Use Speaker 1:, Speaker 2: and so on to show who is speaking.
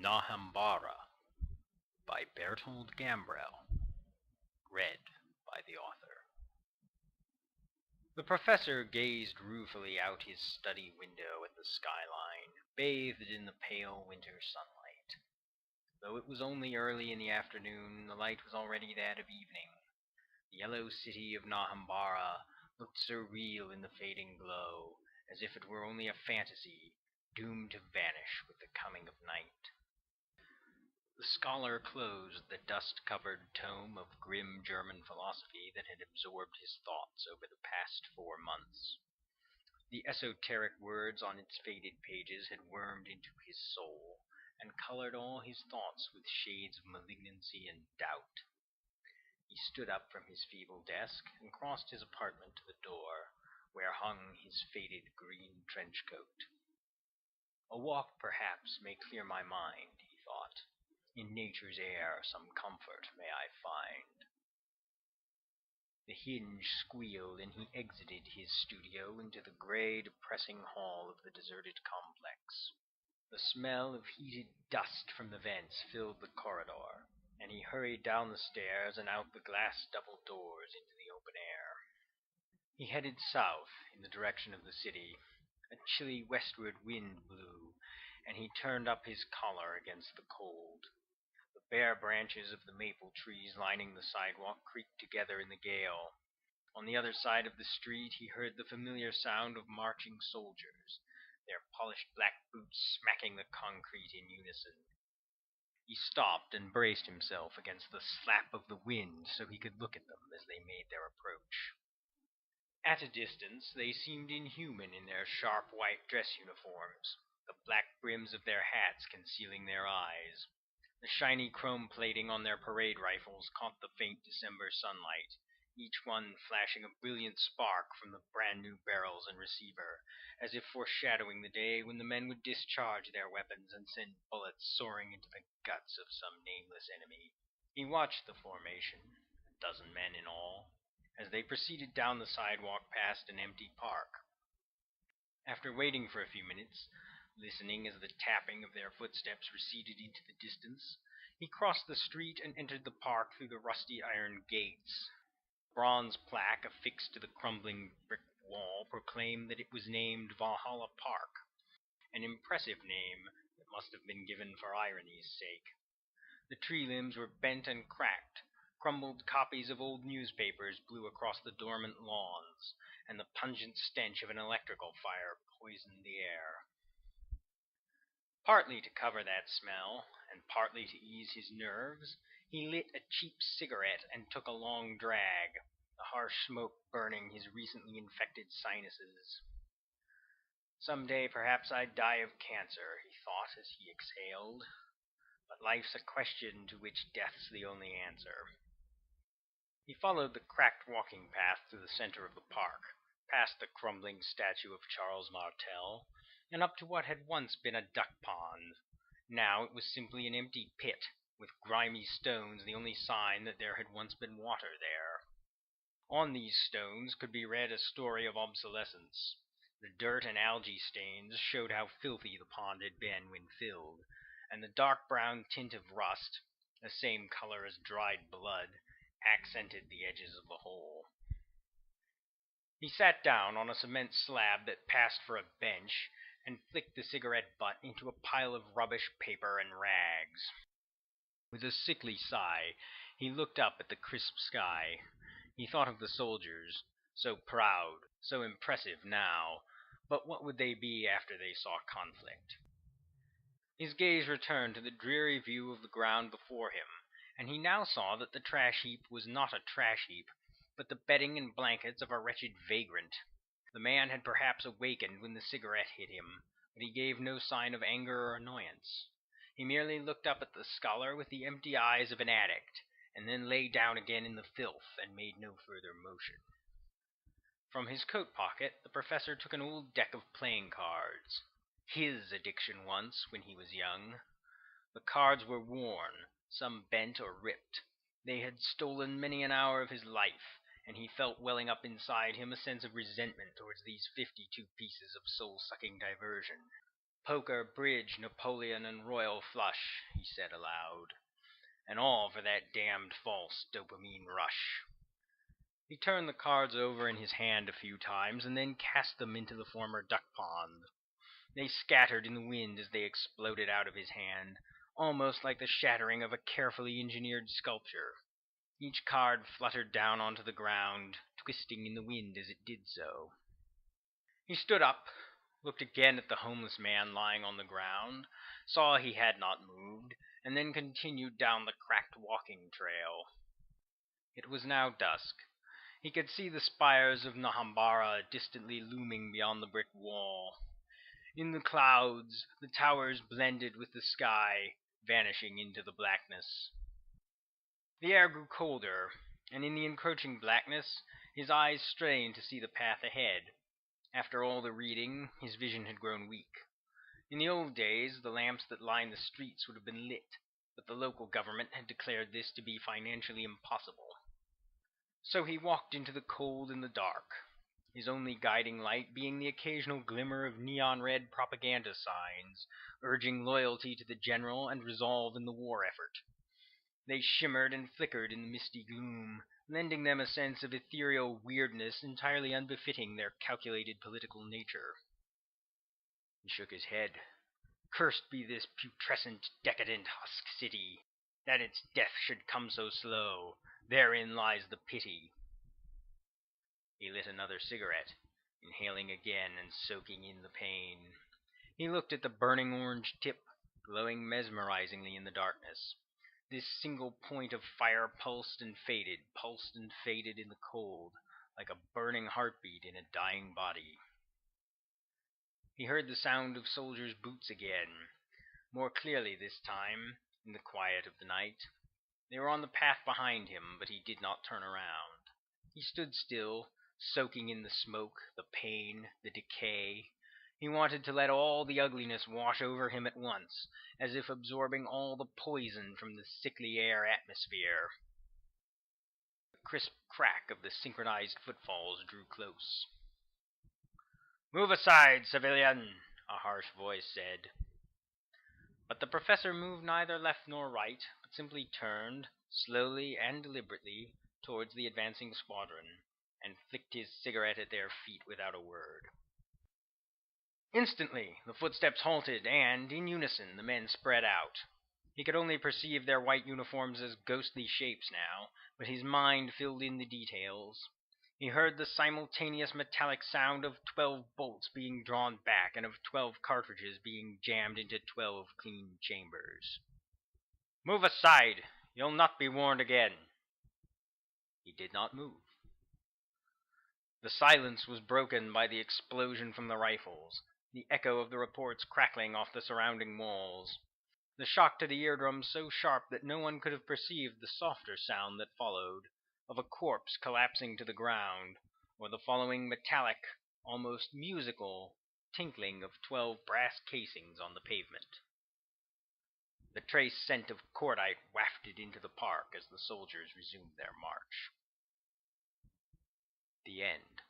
Speaker 1: Nahambara by Berthold Gambrel. Read by the author. The professor gazed ruefully out his study window at the skyline, bathed in the pale winter sunlight. Though it was only early in the afternoon, the light was already that of evening. The yellow city of Nahambara looked so real in the fading glow, as if it were only a fantasy, doomed to vanish with the coming of night. The scholar closed the dust-covered tome of grim German philosophy that had absorbed his thoughts over the past 4 months. The esoteric words on its faded pages had wormed into his soul, and colored all his thoughts with shades of malignancy and doubt. He stood up from his feeble desk and crossed his apartment to the door, where hung his faded green trench coat. A walk, perhaps, may clear my mind, he thought. In nature's air some comfort may I find. The hinge squealed, and he exited his studio into the gray, depressing hall of the deserted complex. The smell of heated dust from the vents filled the corridor, and he hurried down the stairs and out the glass double doors into the open air. He headed south in the direction of the city. A chilly westward wind blew, and he turned up his collar against the cold. The bare branches of the maple trees lining the sidewalk creaked together in the gale. On the other side of the street he heard the familiar sound of marching soldiers, their polished black boots smacking the concrete in unison. He stopped and braced himself against the slap of the wind so he could look at them as they made their approach. At a distance they seemed inhuman in their sharp white dress uniforms, the black brims of their hats concealing their eyes. The shiny chrome plating on their parade rifles caught the faint December sunlight, each one flashing a brilliant spark from the brand-new barrels and receiver, as if foreshadowing the day when the men would discharge their weapons and send bullets soaring into the guts of some nameless enemy. He watched the formation, 12 men in all, as they proceeded down the sidewalk past an empty park. After waiting for a few minutes, listening as the tapping of their footsteps receded into the distance, he crossed the street and entered the park through the rusty iron gates. A bronze plaque affixed to the crumbling brick wall proclaimed that it was named Valhalla Park, an impressive name that must have been given for irony's sake. The tree limbs were bent and cracked. Crumbled copies of old newspapers blew across the dormant lawns, and the pungent stench of an electrical fire poisoned the air. Partly to cover that smell, and partly to ease his nerves, he lit a cheap cigarette and took a long drag, the harsh smoke burning his recently infected sinuses. Some day perhaps I'd die of cancer, he thought as he exhaled, but life's a question to which death's the only answer. He followed the cracked walking path to the center of the park, past the crumbling statue of Charles Martel, and up to what had once been a duck pond. Now it was simply an empty pit, with grimy stones the only sign that there had once been water there. On these stones could be read a story of obsolescence. The dirt and algae stains showed how filthy the pond had been when filled, and the dark brown tint of rust, the same color as dried blood, accented the edges of the hole. He sat down on a cement slab that passed for a bench and flicked the cigarette butt into a pile of rubbish, paper, and rags. With a sickly sigh, he looked up at the crisp sky. He thought of the soldiers, so proud, so impressive now, but what would they be after they saw conflict? His gaze returned to the dreary view of the ground before him, and he now saw that the trash heap was not a trash heap, but the bedding and blankets of a wretched vagrant. The man had perhaps awakened when the cigarette hit him, but he gave no sign of anger or annoyance. He merely looked up at the scholar with the empty eyes of an addict, and then lay down again in the filth and made no further motion. From his coat pocket the professor took an old deck of playing cards. His addiction once, when he was young. The cards were worn, some bent or ripped. They had stolen many an hour of his life, and he felt welling up inside him a sense of resentment towards these 52 pieces of soul-sucking diversion. Poker, bridge, Napoleon, and royal flush, he said aloud. And all for that damned false dopamine rush. He turned the cards over in his hand a few times and then cast them into the former duck pond. They scattered in the wind as they exploded out of his hand, almost like the shattering of a carefully engineered sculpture. Each card fluttered down onto the ground, twisting in the wind as it did so. He stood up, looked again at the homeless man lying on the ground, saw he had not moved, and then continued down the cracked walking trail. It was now dusk. He could see the spires of Nahambara distantly looming beyond the brick wall. In the clouds, the towers blended with the sky, vanishing into the blackness. The air grew colder, and in the encroaching blackness, his eyes strained to see the path ahead. After all the reading, his vision had grown weak. In the old days, the lamps that lined the streets would have been lit, but the local government had declared this to be financially impossible. So he walked into the cold and the dark, his only guiding light being the occasional glimmer of neon-red propaganda signs, urging loyalty to the general and resolve in the war effort. They shimmered and flickered in the misty gloom, lending them a sense of ethereal weirdness entirely unbefitting their calculated political nature. He shook his head. Cursed be this putrescent, decadent husk city, that its death should come so slow. Therein lies the pity. He lit another cigarette, inhaling again and soaking in the pain. He looked at the burning orange tip, glowing mesmerizingly in the darkness. This single point of fire pulsed and faded in the cold, like a burning heartbeat in a dying body. He heard the sound of soldiers' boots again, more clearly this time, in the quiet of the night. They were on the path behind him, but he did not turn around. He stood still, soaking in the smoke, the pain, the decay. He wanted to let all the ugliness wash over him at once, as if absorbing all the poison from the sickly air atmosphere. The crisp crack of the synchronized footfalls drew close. "Move aside, civilian," a harsh voice said. But the professor moved neither left nor right, but simply turned, slowly and deliberately, towards the advancing squadron, and flicked his cigarette at their feet without a word. Instantly, the footsteps halted, and, in unison, the men spread out. He could only perceive their white uniforms as ghostly shapes now, but his mind filled in the details. He heard the simultaneous metallic sound of 12 bolts being drawn back and of 12 cartridges being jammed into 12 clean chambers. "Move aside! You'll not be warned again." He did not move. The silence was broken by the explosion from the rifles, the echo of the reports crackling off the surrounding walls. The shock to the eardrum so sharp that no one could have perceived the softer sound that followed, of a corpse collapsing to the ground, or the following metallic, almost musical, tinkling of 12 brass casings on the pavement. The trace scent of cordite wafted into the park as the soldiers resumed their march. The end.